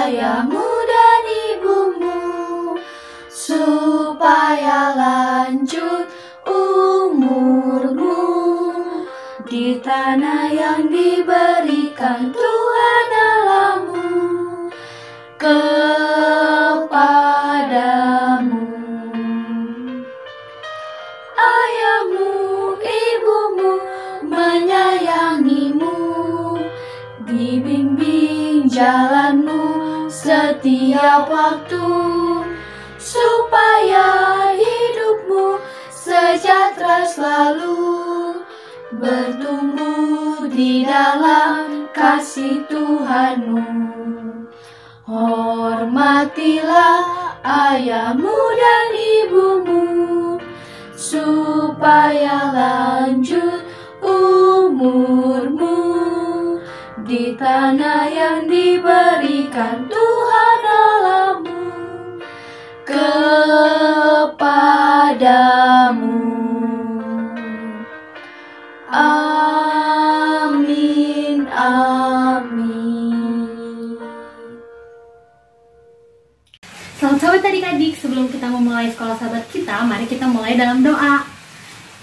ayahmu dan ibumu, supaya lanjut umurmu di tanah yang diberikan Tuhan Allahmu kepadamu. Ayahmu, ibumu menyayangimu, dibimbing jalanmu setiap waktu, supaya hidupmu sejahtera selalu, bertumbuh di dalam kasih Tuhanmu. Hormatilah ayahmu dan ibumu, supaya lanjut umurmu di tanah yang diberikan Tuhan Allahmu kepadamu. Amin, amin. Selamat sahabat adik-adik, sebelum kita memulai sekolah sahabat kita, mari kita mulai dalam doa.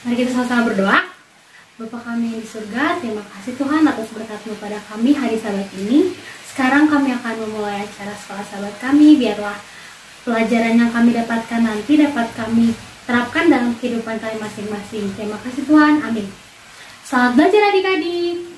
Mari kita sama-sama berdoa. Bapa kami yang di surga, terima kasih Tuhan atas berkat-Mu pada kami hari sahabat ini. Sekarang kami akan memulai acara sekolah sahabat kami. Biarlah pelajaran yang kami dapatkan nanti dapat kami terapkan dalam kehidupan kami masing-masing. Terima kasih Tuhan, amin. Selamat belajar adik-adik.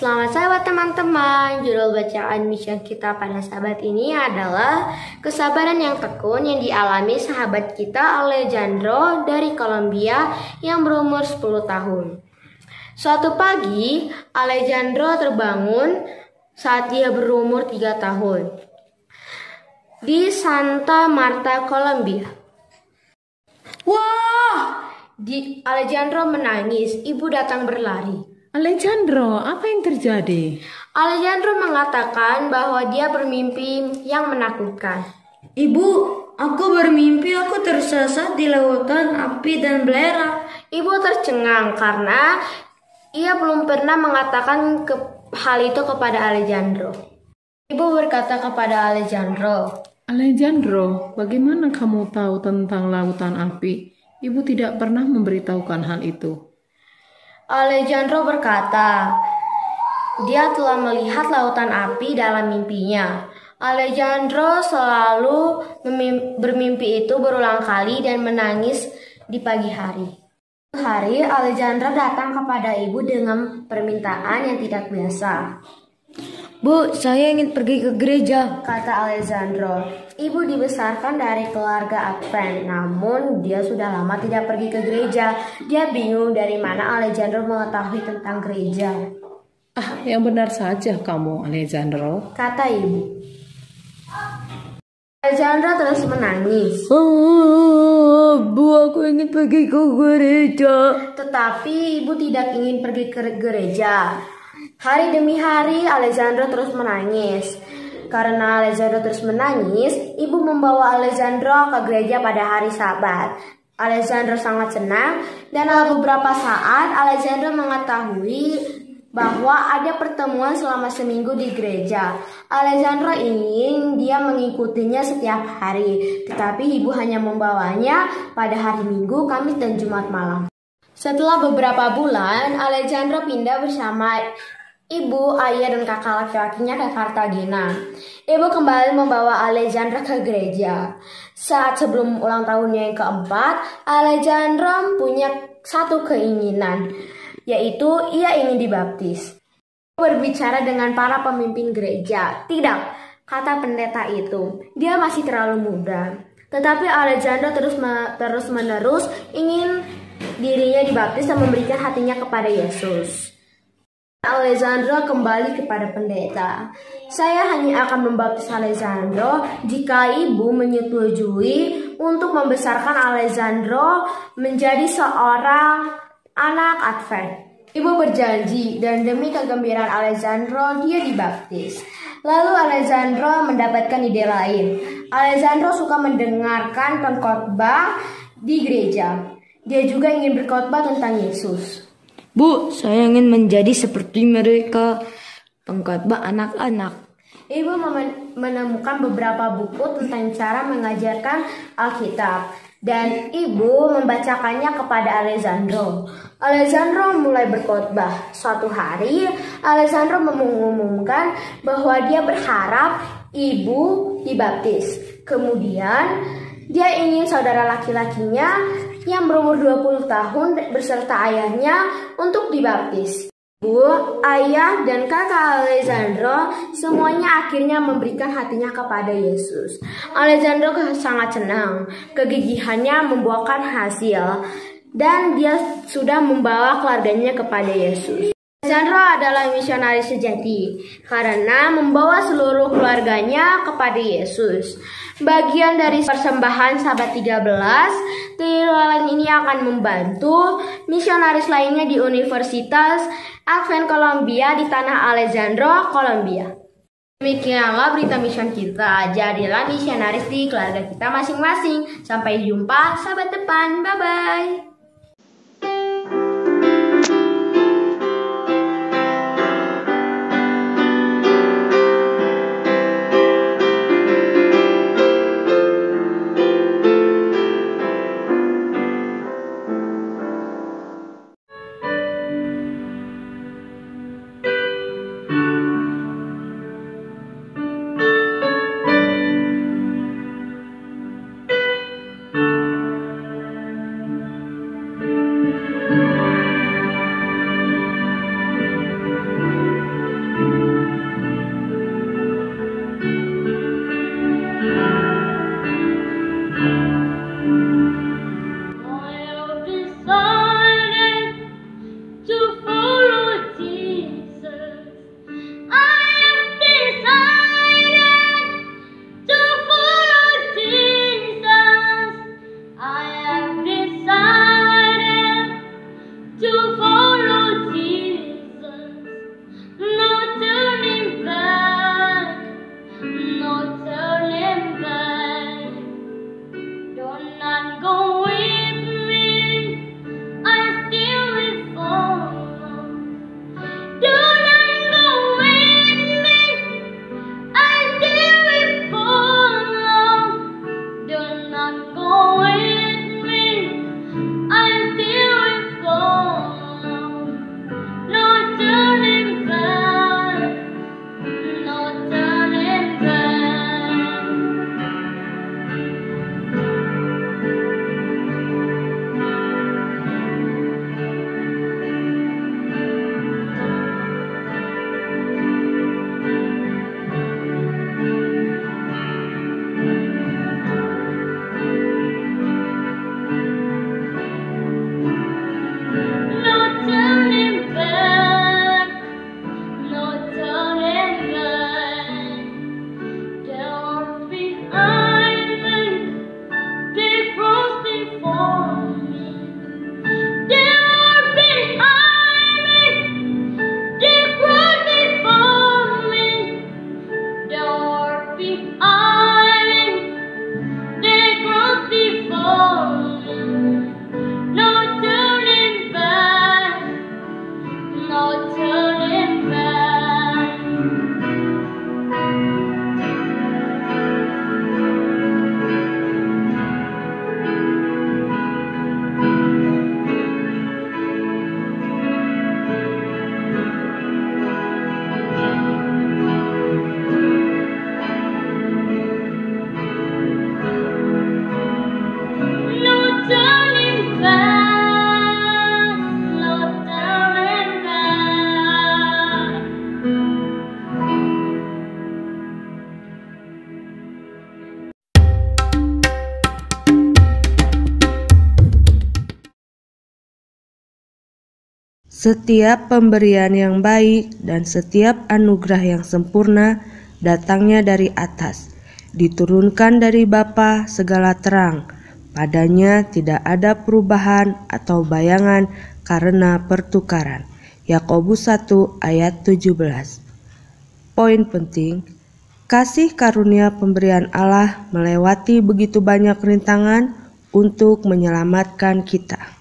Selamat sahabat teman-teman, judul bacaan misi kita pada sahabat ini adalah kesabaran yang tekun yang dialami sahabat kita Alejandro dari Kolombia yang berumur 10 tahun. Suatu pagi, Alejandro terbangun saat dia berumur 3 tahun di Santa Marta, Kolombia. Wah! Alejandro menangis, ibu datang berlari. Alejandro, apa yang terjadi? Alejandro mengatakan bahwa dia bermimpi yang menakutkan. Ibu, aku bermimpi aku tersesat di lautan api dan belerang. Ibu tercengang karena ia belum pernah mengatakan hal itu kepada Alejandro. Ibu berkata kepada Alejandro, Alejandro, bagaimana kamu tahu tentang lautan api? Ibu tidak pernah memberitahukan hal itu. Alejandro berkata, dia telah melihat lautan api dalam mimpinya. Alejandro selalu bermimpi itu berulang kali dan menangis di pagi hari. Suatu hari, Alejandro datang kepada ibu dengan permintaan yang tidak biasa. Bu, saya ingin pergi ke gereja, kata Alejandro. Ibu dibesarkan dari keluarga Advent, namun dia sudah lama tidak pergi ke gereja. Dia bingung dari mana Alejandro mengetahui tentang gereja. Yang benar saja kamu, Alejandro, kata ibu. Alejandro terus menangis. Bu, aku ingin pergi ke gereja. Tetapi ibu tidak ingin pergi ke gereja. Hari demi hari Alejandro terus menangis. Karena Alejandro terus menangis, ibu membawa Alejandro ke gereja pada hari Sabat. Alejandro sangat senang dan dalam beberapa saat Alejandro mengetahui bahwa ada pertemuan selama seminggu di gereja. Alessandro ingin dia mengikutinya setiap hari, tetapi ibu hanya membawanya pada hari Minggu, Kamis, dan Jumat malam. Setelah beberapa bulan, Alessandro pindah bersama ibu, ayah, dan kakak laki-lakinya ke Cartagena. Ibu kembali membawa Alessandro ke gereja. Saat sebelum ulang tahunnya yang keempat, Alessandro punya satu keinginan, yaitu ia ingin dibaptis. Berbicara dengan para pemimpin gereja. Tidak, kata pendeta itu, dia masih terlalu muda. Tetapi Alessandro terus-menerus ingin dirinya dibaptis dan memberikan hatinya kepada Yesus. Alessandro kembali kepada pendeta. Saya hanya akan membaptis Alessandro jika ibu menyetujui untuk membesarkan Alessandro menjadi seorang anak Advent. Ibu berjanji dan demi kegembiraan Alessandro dia dibaptis. Lalu Alessandro mendapatkan ide lain. Alessandro suka mendengarkan pengkhotbah di gereja. Dia juga ingin berkhotbah tentang Yesus. Bu, saya ingin menjadi seperti mereka, pengkhotbah anak-anak. Ibu menemukan beberapa buku tentang cara mengajarkan Alkitab dan ibu membacakannya kepada Alessandro. Alessandro mulai berkhotbah. Suatu hari, Alessandro mengumumkan bahwa dia berharap ibu dibaptis. Kemudian, dia ingin saudara laki-lakinya yang berumur 20 tahun beserta ayahnya untuk dibaptis. Ibu, ayah, dan kakak Alessandro semuanya akhirnya memberikan hatinya kepada Yesus. Alessandro sangat senang. Kegigihannya membuahkan hasil dan dia sudah membawa keluarganya kepada Yesus. Alessandro adalah misionaris sejati karena membawa seluruh keluarganya kepada Yesus. Bagian dari persembahan Sahabat 13, tiruan ini akan membantu misionaris lainnya di Universitas Advent Columbia di tanah Alessandro, Columbia. Demikianlah berita mission kita. Jadilah misionaris di keluarga kita masing-masing. Sampai jumpa sahabat depan. Bye-bye. Setiap pemberian yang baik dan setiap anugerah yang sempurna datangnya dari atas, diturunkan dari Bapa segala terang. Padanya tidak ada perubahan atau bayangan karena pertukaran. Yakobus 1 ayat 17. Poin penting, kasih karunia pemberian Allah melewati begitu banyak rintangan untuk menyelamatkan kita.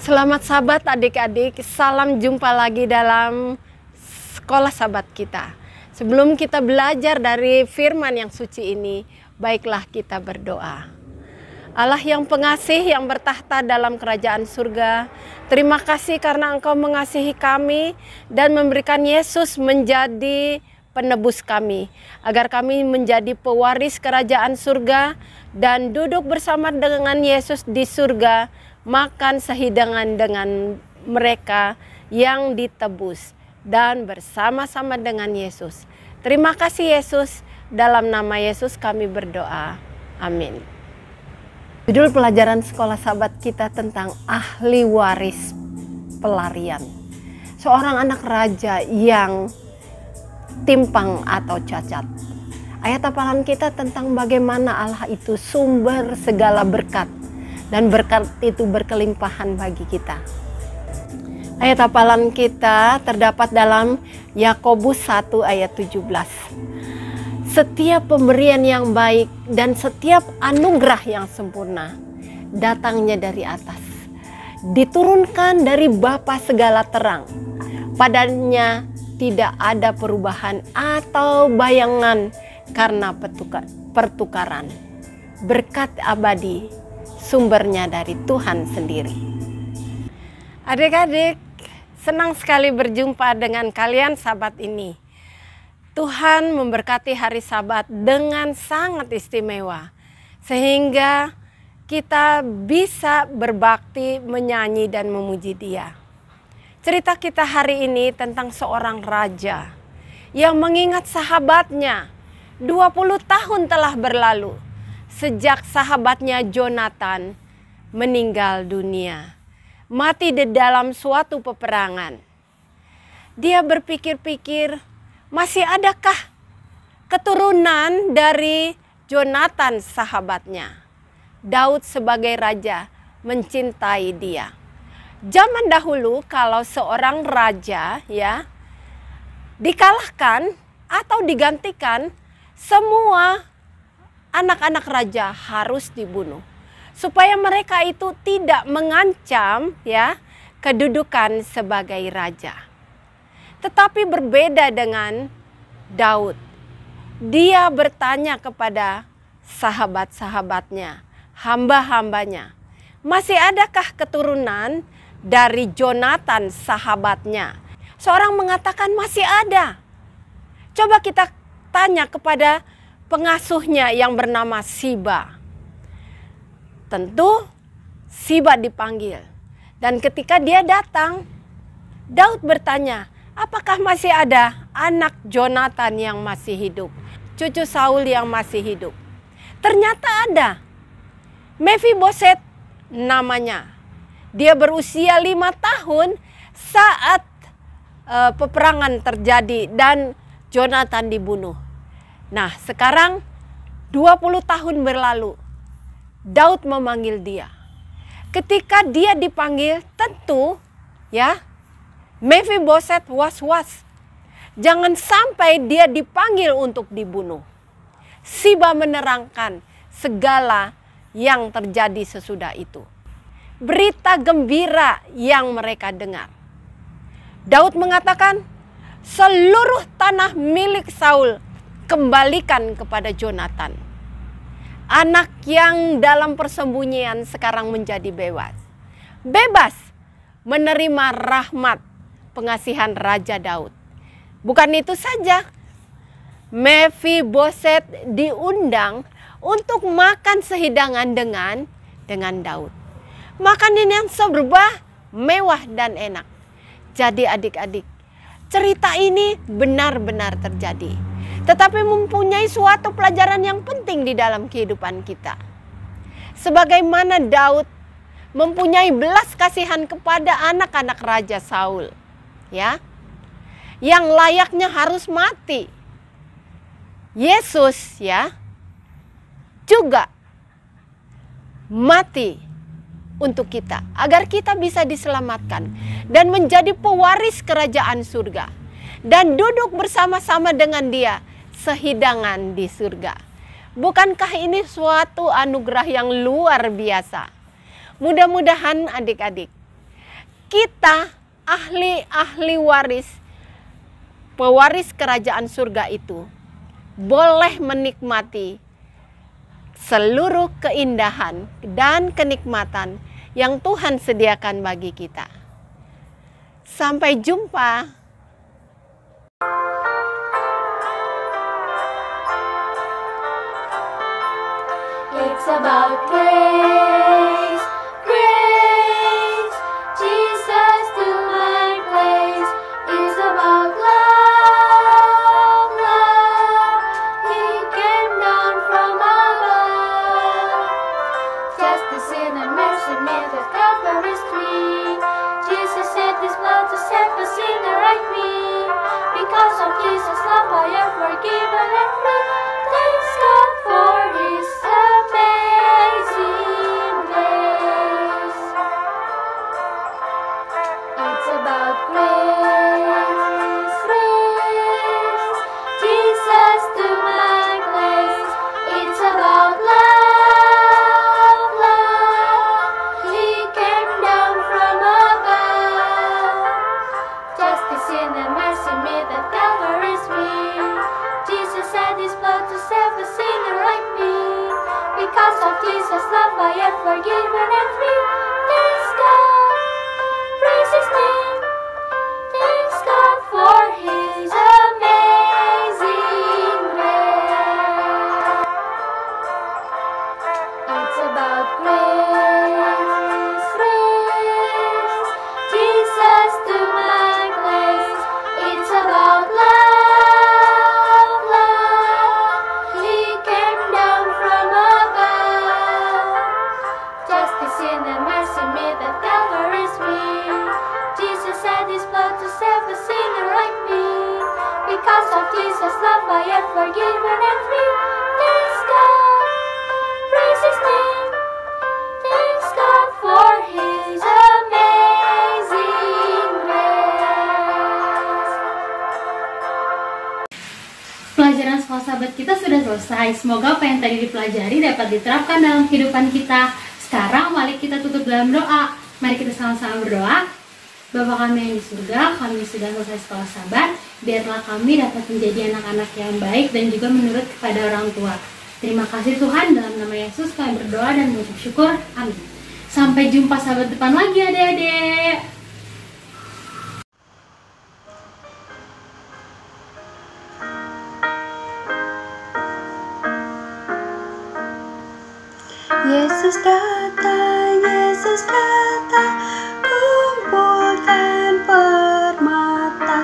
Selamat sahabat adik-adik, salam jumpa lagi dalam sekolah sahabat kita. Sebelum kita belajar dari firman yang suci ini, baiklah kita berdoa. Allah yang pengasih yang bertahta dalam kerajaan surga, terima kasih karena Engkau mengasihi kami dan memberikan Yesus menjadi penebus kami, agar kami menjadi pewaris kerajaan surga dan duduk bersama dengan Yesus di surga, makan sehidangan dengan mereka yang ditebus dan bersama-sama dengan Yesus. Terima kasih Yesus, dalam nama Yesus kami berdoa. Amin. Judul pelajaran sekolah sahabat kita tentang ahli waris pelarian. Seorang anak raja yang timpang atau cacat. Ayat hafalan kita tentang bagaimana Allah itu sumber segala berkat. Dan berkat itu berkelimpahan bagi kita. Ayat hafalan kita terdapat dalam Yakobus 1 ayat 17. Setiap pemberian yang baik dan setiap anugerah yang sempurna datangnya dari atas, diturunkan dari Bapa segala terang. Padanya tidak ada perubahan atau bayangan karena pertukaran. Berkat abadi sumbernya dari Tuhan sendiri. Adik-adik, senang sekali berjumpa dengan kalian sahabat ini. Tuhan memberkati hari Sabat dengan sangat istimewa, sehingga kita bisa berbakti, menyanyi dan memuji Dia. Cerita kita hari ini tentang seorang raja yang mengingat sahabatnya. 20 tahun telah berlalu sejak sahabatnya Jonatan meninggal dunia, mati di dalam suatu peperangan. Dia berpikir-pikir, masih adakah keturunan dari Jonatan sahabatnya? Daud sebagai raja mencintai dia. Zaman dahulu kalau seorang raja ya dikalahkan atau digantikan, semua anak-anak raja harus dibunuh supaya mereka itu tidak mengancam ya kedudukan sebagai raja. Tetapi berbeda dengan Daud. Dia bertanya kepada sahabat-sahabatnya, hamba-hambanya, masih adakah keturunan dari Jonatan sahabatnya? Seorang mengatakan masih ada. Coba kita tanya kepada pengasuhnya yang bernama Siba. Tentu Siba dipanggil. Dan ketika dia datang, Daud bertanya, apakah masih ada anak Jonathan yang masih hidup, cucu Saul yang masih hidup? Ternyata ada. Mephiboset namanya. Dia berusia 5 tahun saat peperangan terjadi dan Jonathan dibunuh. Nah, sekarang 20 tahun berlalu. Daud memanggil dia. Ketika dia dipanggil, tentu ya, Mephiboset was-was. Jangan sampai dia dipanggil untuk dibunuh. Siba menerangkan segala yang terjadi sesudah itu. Berita gembira yang mereka dengar. Daud mengatakan, seluruh tanah milik Saul kembalikan kepada Jonathan. Anak yang dalam persembunyian sekarang menjadi bebas. Bebas menerima rahmat pengasihan Raja Daud. Bukan itu saja, Mephiboset diundang untuk makan sehidangan dengan Daud. Makanan yang serba mewah dan enak. Jadi adik-adik, cerita ini benar-benar terjadi. Tetapi mempunyai suatu pelajaran yang penting di dalam kehidupan kita. Sebagaimana Daud mempunyai belas kasihan kepada anak-anak Raja Saul, ya, yang layaknya harus mati. Yesus, ya, juga mati untuk kita, agar kita bisa diselamatkan dan menjadi pewaris kerajaan surga dan duduk bersama-sama dengan Dia sehidangan di surga. Bukankah ini suatu anugerah yang luar biasa? Mudah-mudahan adik-adik, kita ahli-ahli waris, pewaris kerajaan surga itu boleh menikmati seluruh keindahan dan kenikmatan yang Tuhan sediakan bagi kita. Sampai jumpa. It's about grace, grace. Jesus took my place. It's about love, love. He came down from above. Justice and mercy made at Calvary's tree. Jesus shed His blood to set the sinner like me. Because of Jesus' love, I am forgiven and free. Thanks God for His amazing grace. It's about grace, grace. Jesus took my place. It's about love, love. He came down from above. Justice and mercy made at Calvary's tree. Jesus shed His blood to save a sinner like me. Because of Jesus' love, I am forgiven and free. Thanks God, praise His name. Thanks God for His amazing grace. It's about grace, grace. Jesus took my place. It's about love, love. He came down from above. Justice and mercy made at Calvary's tree. Jesus shed His blood to save a sinner like me. Because of Jesus' love, I am forgiven and free. Thanks God, praise His name. Thanks God for His amazing grace. Pelajaran sekolah sahabat kita sudah selesai. Semoga apa yang tadi dipelajari dapat diterapkan dalam kehidupan kita. Sekarang mari kita tutup dalam doa. Mari kita sama-sama berdoa. Bapa kami yang di surga, kami sudah selesai sekolah sahabat. Biarlah kami dapat menjadi anak-anak yang baik dan juga menurut kepada orang tua. Terima kasih Tuhan, dalam nama Yesus kami berdoa dan mengucap syukur. Amin. Sampai jumpa sahabat depan lagi adik-adik. Yesus datang, kumpulkan permata.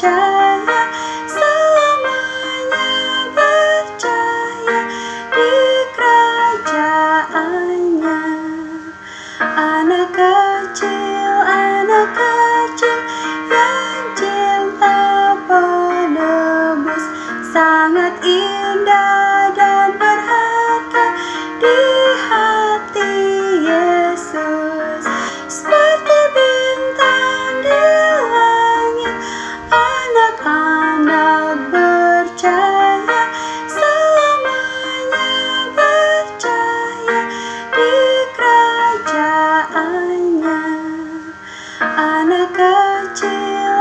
percaya, selamanya percaya di kerajaannya. Anak kecil yang cinta penebus, sangat indah dan berharga di hati Yesus. Seperti bintang di langit, anak-anak percaya, selamanya percaya di kerajaannya. Anak kecil